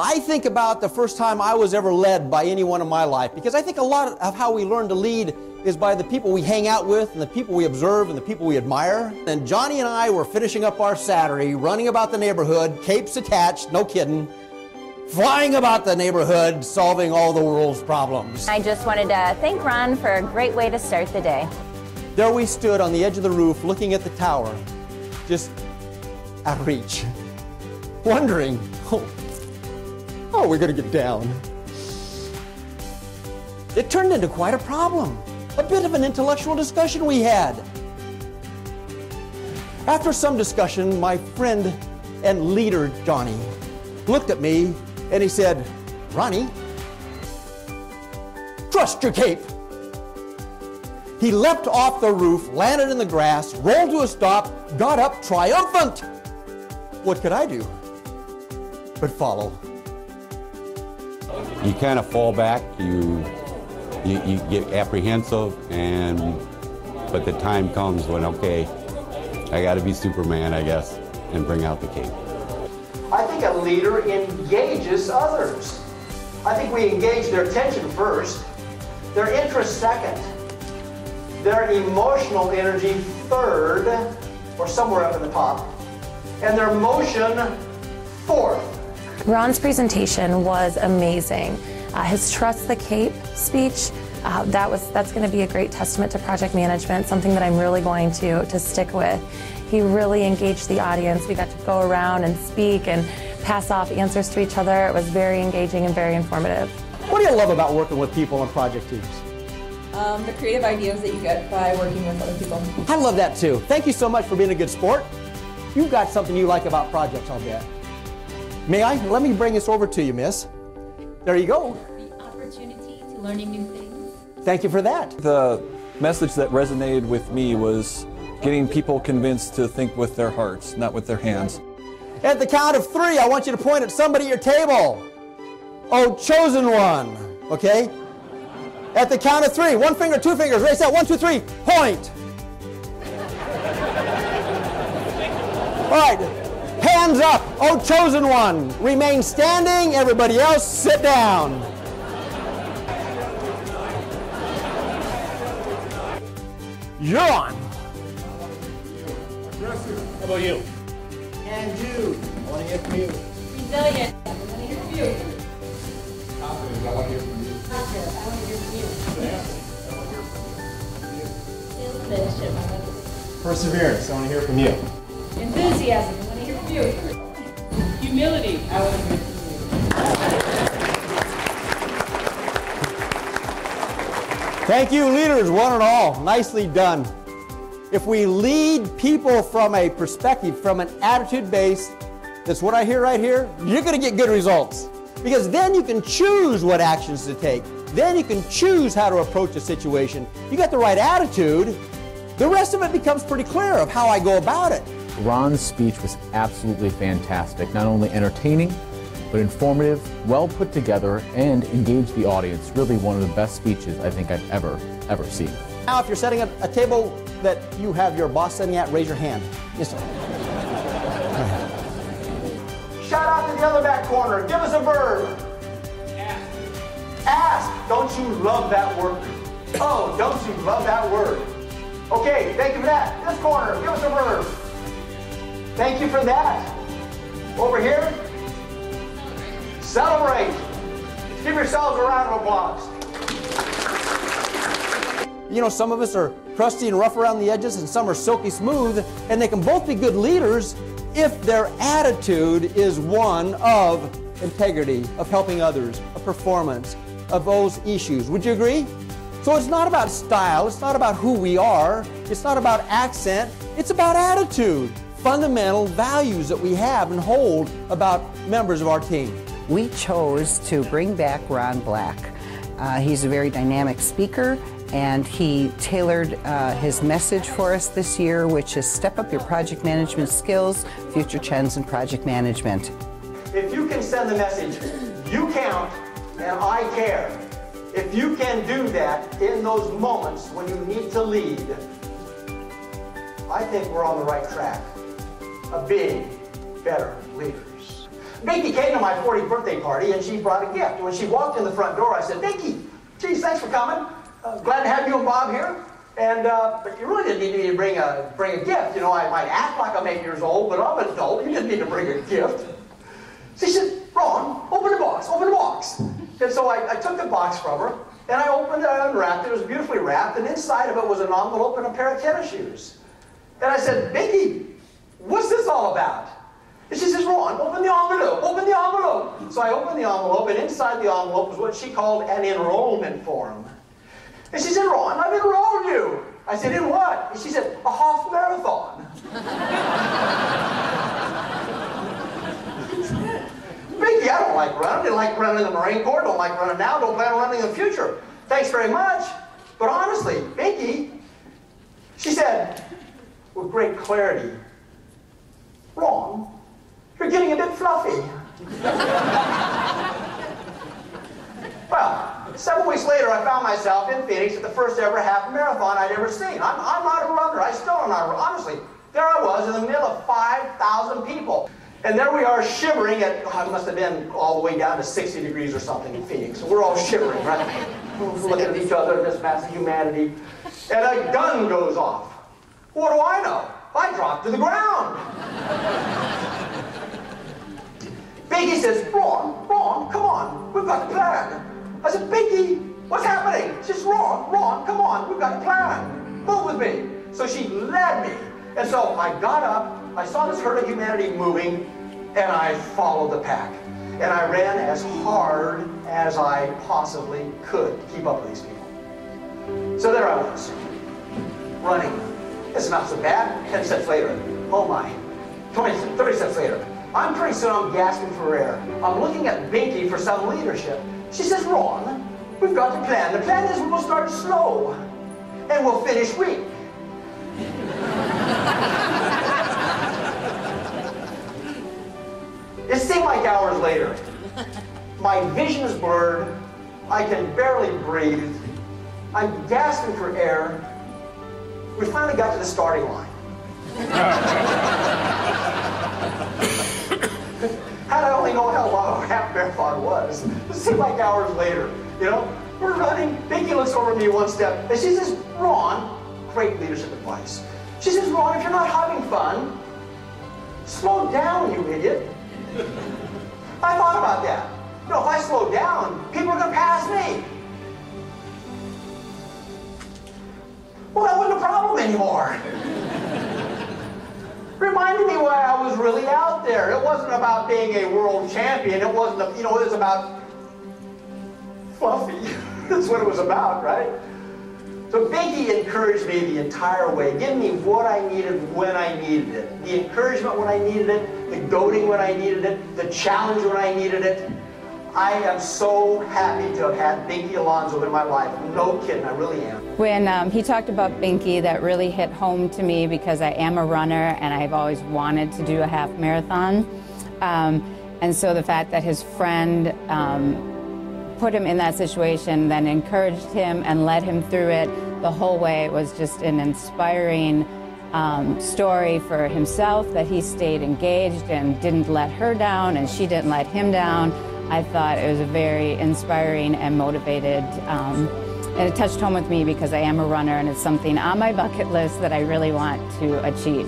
I think about the first time I was ever led by anyone in my life, because I think a lot of how we learn to lead is by the people we hang out with and the people we observe and the people we admire. And Johnny and I were finishing up our Saturday, running about the neighborhood, capes attached, no kidding, flying about the neighborhood, solving all the world's problems. I just wanted to thank Ron for a great way to start the day. There we stood on the edge of the roof looking at the tower, just out of reach, wondering, oh, we're going to get down. It turned into quite a problem, a bit of an intellectual discussion we had. After some discussion, my friend and leader, Johnny, looked at me and he said, Ronnie, trust your cape. He leapt off the roof, landed in the grass, rolled to a stop, got up triumphant. What could I do but follow? You kind of fall back, you get apprehensive, but the time comes when, okay, I got to be Superman, I guess, and bring out the cape. I think a leader engages others. I think we engage their attention first, their interest second, their emotional energy third, or somewhere up in the top, and their motion fourth. Ron's presentation was amazing. His Trust the Cape speech, that's going to be a great testament to project management, something that I'm really going to stick with. He really engaged the audience. We got to go around and speak and pass off answers to each other. It was very engaging and very informative. What do you love about working with people on project teams? The creative ideas that you get by working with other people. I love that too. Thank you so much for being a good sport. You've got something you like about projects, I'll bet. May I? Let me bring this over to you, miss. There you go. The opportunity to learning new things. Thank you for that. The message that resonated with me was getting people convinced to think with their hearts, not with their hands. At the count of 3, I want you to point at somebody at your table. Oh, chosen one, okay? At the count of 3, 1 finger, 2 fingers, raise out, 1, 2, 3, point. All right, hands up, oh, chosen one. Remain standing, everybody else sit down. You're on. How about you? And you. I want to hear from you. Resilient. I want to hear from you. Confidence. I want to hear from you. Positive. I want to hear from you. I want to hear from you. Salesmanship. I want to hear from you. Perseverance. I want to hear from you. Enthusiasm. I want to hear from you. Humility. I want to hear from you. Thank you, leaders, one and all. Nicely done. If we lead people from a perspective, from an attitude base, that's what I hear right here, you're going to get good results. Because then you can choose what actions to take. Then you can choose how to approach a situation. You got the right attitude, the rest of it becomes pretty clear of how I go about it. Ron's speech was absolutely fantastic, not only entertaining, but informative, well put together, and engaged the audience. Really one of the best speeches I think I've ever seen. Now, if you're setting up a table that you have your boss sitting at, raise your hand. Yes, sir. Shout out to the other back corner. Give us a verb. Ask. Ask. Don't you love that word? Oh, don't you love that word? Okay, thank you for that. This corner, give us a verb. Thank you for that. Over here. Celebrate. Give yourselves a round of applause. You know, some of us are crusty and rough around the edges, and some are silky smooth, and they can both be good leaders if their attitude is one of integrity, of helping others, of performance, of those issues. Would you agree? So it's not about style, it's not about who we are, it's not about accent, it's about attitude, fundamental values that we have and hold about members of our team. We chose to bring back Ron Black. He's a very dynamic speaker, and he tailored his message for us this year, which is step up your project management skills, future trends in project management. If you can send the message, you count and I care. If you can do that in those moments when you need to lead, I think we're on the right track of being better leaders. Binky came to my 40th birthday party, and she brought a gift. When she walked in the front door, I said, Binky, geez, thanks for coming. Glad to have you and Bob here. And but you really didn't need me to bring a gift. You know, I might act like I'm 8 years old, but I'm an adult. You didn't need to bring a gift. She said, Ron, open the box, open the box. And so I took the box from her, and I opened it, I unwrapped it. It was beautifully wrapped, and inside of it was an envelope and a pair of tennis shoes. And I said, Binky, what's this all about? And she says, Ron, open the envelope, open the envelope. So I opened the envelope, and inside the envelope was what she called an enrollment form. And she said, Ron, I've enrolled you. I said, in what? And she said, a half marathon. Binky, I don't like running. I didn't like running in the Marine Corps. Don't like running now. Don't plan on running in the future. Thanks very much. But honestly, Binky, she said, with great clarity, Ron, you're getting a bit fluffy. Well, several weeks later, I found myself in Phoenix at the first ever half marathon I'd ever seen. I'm not a runner. I still am not a runner. Honestly, there I was in the middle of 5,000 people. And there we are shivering at, it must have been all the way down to 60 degrees or something in Phoenix. So we're all shivering, right? Looking at each other in this mass of humanity. And a gun goes off. What do I know? I dropped to the ground. Binky says, Ron, come on, we've got the plan. I said, Binky, what's happening? She says, Ron, come on, we've got a plan. Move with me. So she led me. And so I got up, I saw this herd of humanity moving, and I followed the pack. And I ran as hard as I possibly could to keep up with these people. So there I was, running. It's not so bad. 10 steps later, oh my, 30 steps later. Pretty soon I'm gasping for air. I'm looking at Binky for some leadership. She says, Ron, we've got the plan. The plan is we'll start slow, and we'll finish weak. It seemed like hours later. My vision is blurred. I can barely breathe. I'm gasping for air. We finally got to the starting line. Had I only known how long a half marathon was. It seemed like hours later. You know, we're running. Binky looks over at me one step, and she says, Ron, great leadership advice. She says, Ron, if you're not having fun, slow down, you idiot. I thought about that. You know, if I slow down, people are going to pass me. Well, that wasn't a problem anymore. Reminded me why I was really out there. It wasn't about being a world champion. It wasn't, it was about fluffy. That's what it was about, right? So Binky encouraged me the entire way, giving me what I needed when I needed it. The encouragement when I needed it, the goading when I needed it, the challenge when I needed it. I am so happy to have had Binky Alonso in my life. No kidding, I really am. When he talked about Binky, that really hit home to me because I am a runner and I've always wanted to do a half marathon. And so the fact that his friend put him in that situation, then encouraged him and led him through it the whole way, it was just an inspiring story for himself, that he stayed engaged and didn't let her down and she didn't let him down. I thought it was a very inspiring and motivated, and it touched home with me because I am a runner and it's something on my bucket list that I really want to achieve.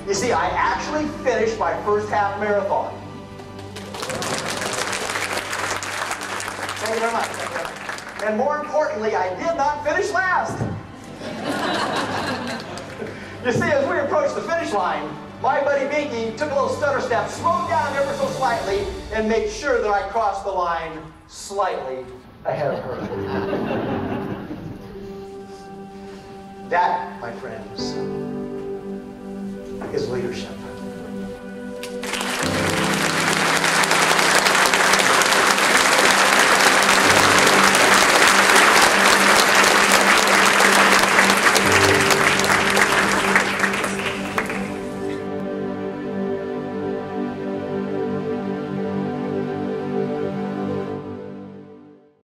You see, I actually finished my first half marathon. Thank you very much. Thank you very much. And more importantly, I did not finish last. You see, as we approached the finish line, my buddy Binky took a little stutter step, slowed down ever so slightly, and made sure that I crossed the line slightly ahead of her. That, my friends, is leadership.